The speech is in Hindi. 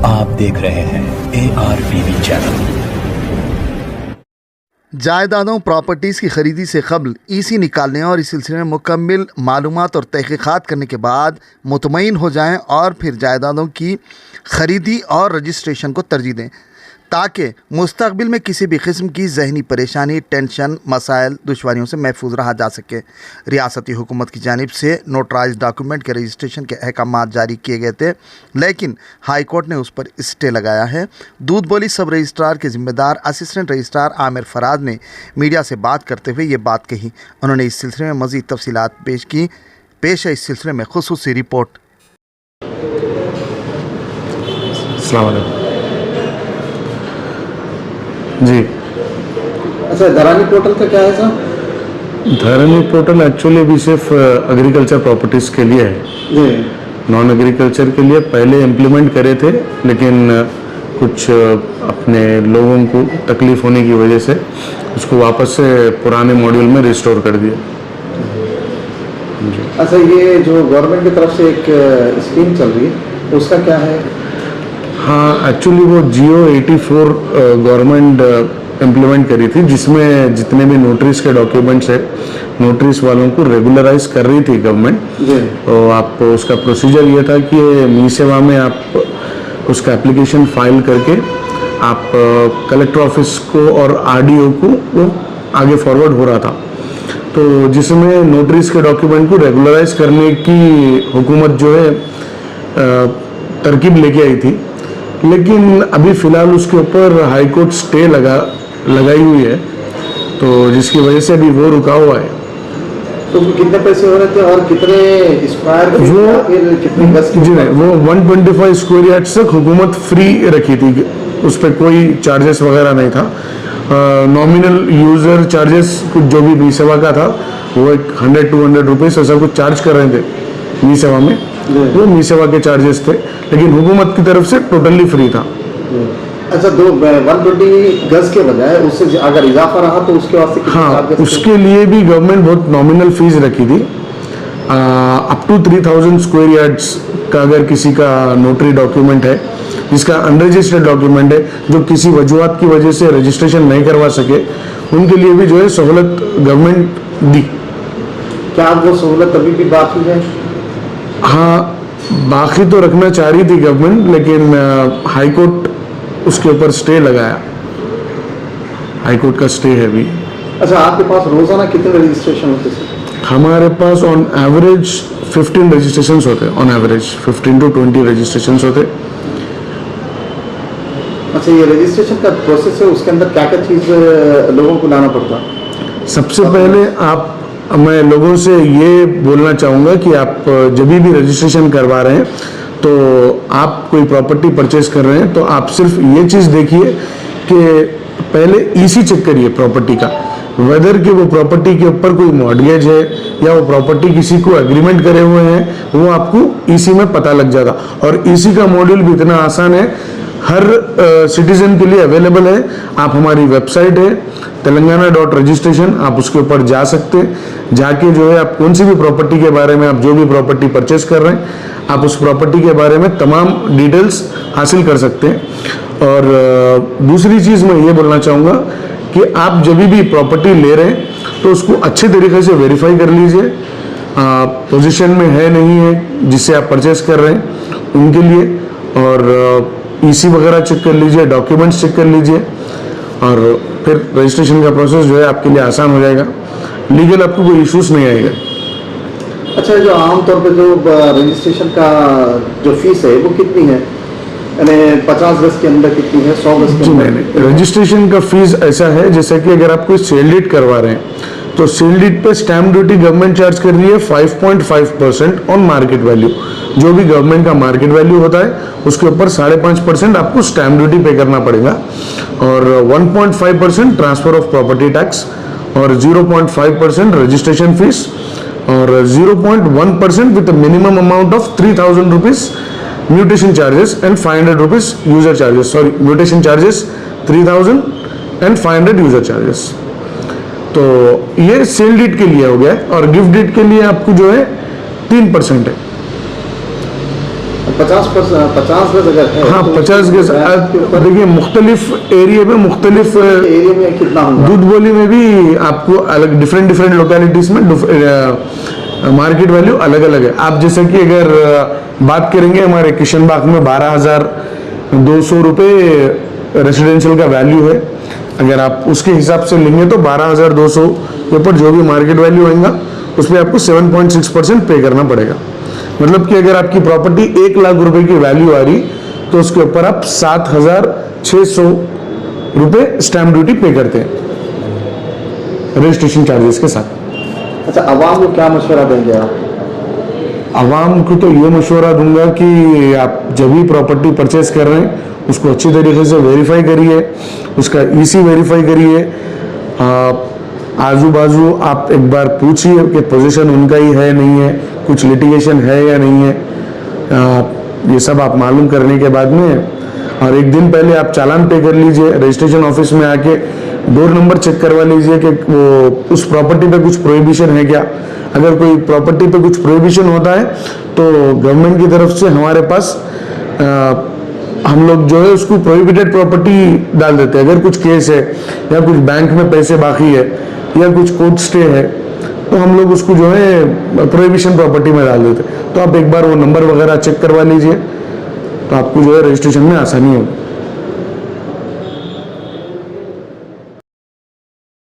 आप देख रहे हैं ARTV चैनल। जायदादों प्रॉपर्टीज़ की खरीदी से कबल ईसी निकालने और इस सिलसिले में मुकम्मल मालूमात और तहकीकात करने के बाद मुतमईन हो जाएं और फिर जायदादों की खरीदी और रजिस्ट्रेशन को तरजीह दें ताकि मुस्तक़बिल में किसी भी किस्म की ज़हनी परेशानी, टेंशन, मसाइल, दुश्वारियों से महफूज रहा जा सके। रियासती हुकूमत की जानिब से नोटराइज डॉक्यूमेंट के रजिस्ट्रेशन के अहकाम जारी किए गए थे, लेकिन हाई कोर्ट ने उस पर स्टे लगाया है। दूध बोली सब रजिस्ट्रार के ज़िम्मेदार असिस्टेंट रजिस्ट्रार आमिर फराज ने मीडिया से बात करते हुए ये बात कही। उन्होंने इस सिलसिले में मज़ीद तफसीलात पेश है इस सिलसिले में खुसूसी रिपोर्ट। अस्सलाम वालेकुम जी। अच्छा, धरानी पोर्टल का क्या है सर? धरानी पोर्टल एक्चुअली अभी सिर्फ एग्रीकल्चर प्रॉपर्टीज़ के लिए है जी। नॉन एग्रीकल्चर के लिए पहले इम्प्लीमेंट करे थे, लेकिन कुछ अपने लोगों को तकलीफ होने की वजह से उसको वापस से पुराने मॉड्यूल में रिस्टोर कर दिया। अच्छा, ये जो गवर्नमेंट की तरफ से एक स्कीम चल रही है उसका क्या है? हाँ, एक्चुअली वो जियो 84 गवर्नमेंट इम्प्लीमेंट करी थी, जिसमें जितने भी नोटरीज के डॉक्यूमेंट्स है नोटरीज वालों को रेगुलराइज कर रही थी गवर्नमेंट। तो आप उसका प्रोसीजर ये था कि मी सेवा में आप उसका एप्लीकेशन फाइल करके आप कलेक्टर ऑफिस को और आरडीओ को वो आगे फॉरवर्ड हो रहा था। तो जिसमें नोटरीज के डॉक्यूमेंट को रेगुलराइज करने की हुकूमत जो है तरकीब लेके आई थी, लेकिन अभी फ़िलहाल उसके ऊपर हाई कोर्ट स्टे लगाई हुई है, तो जिसकी वजह से अभी वो रुका हुआ है। तो कितने पैसे हो रहे थे और कितने स्क्वायर कितने गज की? जी नहीं, वो 125 स्क्वायर यार्ड तक हुकूमत फ्री रखी थी, उस पर कोई चार्जेस वगैरह नहीं था। नॉमिनल यूज़र चार्जेस कुछ जो भी मी सेवा का था वो 100-200 रुपीज़ ऐसा कुछ चार्ज कर रहे थे मी सेवा में, वो मी सेवा के चार्जेस थे, लेकिन हुकूमत की तरफ से टोटली फ्री था। अच्छा, 120 गज के बजाय उससे अगर इजाफा रहा तो उसके वास्ते हाँ, उसके लिए भी गवर्नमेंट बहुत नॉमिनल फीस रखी थी। अप टू 3000 स्क्वायर यार्ड्स का अगर किसी का नोटरी डॉक्यूमेंट है, जिसका अनरजिस्टर्ड डॉक्यूमेंट है, जो किसी वजूहत की वजह से रजिस्ट्रेशन नहीं करवा सके, उनके लिए भी जो है सहूलत गवर्नमेंट दी। क्या वो सहूलत अभी भी बाकी है? हाँ, बाकी तो रखना चाह रही थी गवर्नमेंट, लेकिन हाई कोर्ट उसके ऊपर स्टे लगाया। हाई कोर्ट का स्टे है अभी। अच्छा, आपके पास रोजाना कितने रजिस्ट्रेशन होते हैं? हमारे पास ऑन एवरेज 15 रजिस्ट्रेशंस होते हैं। ऑन एवरेज 15 to 20 रजिस्ट्रेशंस होते। अच्छा, ये रजिस्ट्रेशन का प्रोसेस है, उसके अंदर क्या क्या चीज़ लोगों को लाना पड़ता? सबसे पहले मैं लोगों से ये बोलना चाहूँगा कि आप जब भी रजिस्ट्रेशन करवा रहे हैं तो आप कोई प्रॉपर्टी परचेज कर रहे हैं तो आप सिर्फ ये चीज़ देखिए कि पहले ईसी चेक करिए प्रॉपर्टी का, वेदर कि वो प्रॉपर्टी के ऊपर कोई मॉर्गेज है या वो प्रॉपर्टी किसी को एग्रीमेंट करे हुए हैं, वो आपको ईसी में पता लग जाता। और ईसी का मॉड्यूल भी इतना आसान है, हर सिटीजन के लिए अवेलेबल है। आप हमारी वेबसाइट है telangana.registration, आप उसके ऊपर जा सकते हैं। जाके जो है आप कौन सी भी प्रॉपर्टी के बारे में, आप जो भी प्रॉपर्टी परचेस कर रहे हैं, आप उस प्रॉपर्टी के बारे में तमाम डिटेल्स हासिल कर सकते हैं। और दूसरी चीज़ मैं ये बोलना चाहूँगा कि आप जब भी प्रॉपर्टी ले रहे हैं तो उसको अच्छे तरीके से वेरीफाई कर लीजिए, पोजीशन में है नहीं है जिससे आप परचेस कर रहे हैं उनके लिए, और ईसी वगैरह चेक कर लीजिए, डॉक्यूमेंट्स चेक कर लीजिए, और फिर रजिस्ट्रेशन का प्रोसेस जो है आपके लिए आसान हो जाएगा। लीगल आपको कोई इश्यूज नहीं आएगा। अच्छा, जो आमतौर पे जो रजिस्ट्रेशन का जो फीस है वो कितनी है? यानी 50 गज के अंदर कितनी है, 100 गज के अंदर? नहीं, रजिस्ट्रेशन का फीस ऐसा है जैसे कि अगर आप कोई सेल डीड करवा रहे हैं तो सेल डीड पे स्टैम्प ड्यूटी गवर्नमेंट चार्ज कर रही है 5.5% ऑन मार्केट वैल्यू। जो भी गवर्नमेंट का मार्केट वैल्यू होता है उसके ऊपर 5.5% आपको स्टैम्प ड्यूटी पे करना पड़ेगा, और 1.5% ट्रांसफर ऑफ प्रॉपर्टी टैक्स, और 0.5% रजिस्ट्रेशन फीस, और 0.1% with minimum amount of 3000 rupees mutation charges and 500 rupees user charges. Sorry, mutation charges 3000 and 500 user charges. तो ये सेल डीड के लिए हो गया, और गिफ्ट डीड के लिए आपको जो है 3% है। 50 गज अगर है हाँ तो 50 गज के ऊपर देखिए मुख्तलिफ एरिया में मुख्तलिफ एरिया में कितना होगा? दूध बोली में भी आपको अलग डिफरेंट लोकेलिटीज में मार्केट वैल्यू अलग अलग है। आप जैसे कि अगर बात करेंगे हमारे किशनबाग में 12,200 रुपये रेसिडेंशियल का वैल्यू है। अगर आप उसके हिसाब से लेंगे तो 12,200 के ऊपर जो भी मार्केट वैल्यू होगा उस पर आपको 7.6% पे करना पड़ेगा। मतलब कि अगर आपकी प्रॉपर्टी 1 लाख रुपए की वैल्यू आ रही तो उसके ऊपर आप 7,600 रुपये स्टैम्प ड्यूटी पे करते हैं रजिस्ट्रेशन चार्जेस के साथ। अच्छा, आवाम को क्या मशवरा देंगे आप? आवाम को तो ये मशवरा दूंगा कि आप जब भी प्रॉपर्टी परचेज कर रहे हैं उसको अच्छी तरीके से वेरीफाई करिए, उसका ईसी वेरीफाई करिए, आजू बाजू आप एक बार पूछिए कि पोजीशन उनका ही है नहीं है, कुछ लिटिगेशन है या नहीं है। ये सब आप मालूम करने के बाद में और एक दिन पहले आप चालान पे कर लीजिए, रजिस्ट्रेशन ऑफिस में आके डोर नंबर चेक करवा लीजिए कि वो उस प्रॉपर्टी पे कुछ प्रोहिबिशन है क्या। अगर कोई प्रॉपर्टी पे कुछ प्रोहिबिशन होता है तो गवर्नमेंट की तरफ से हमारे पास हम लोग जो है उसको प्रोहिबिटेड प्रॉपर्टी डाल देते हैं। अगर कुछ केस है या कुछ बैंक में पैसे बाकी है या कुछ कोर्ट स्टे है तो हम लोग उसको जो है प्रोहिबिशन प्रॉपर्टी में डाल देते हैं। तो आप एक बार वो नंबर वगैरह चेक करवा लीजिए तो आपको जो है रजिस्ट्रेशन में आसानी होगी।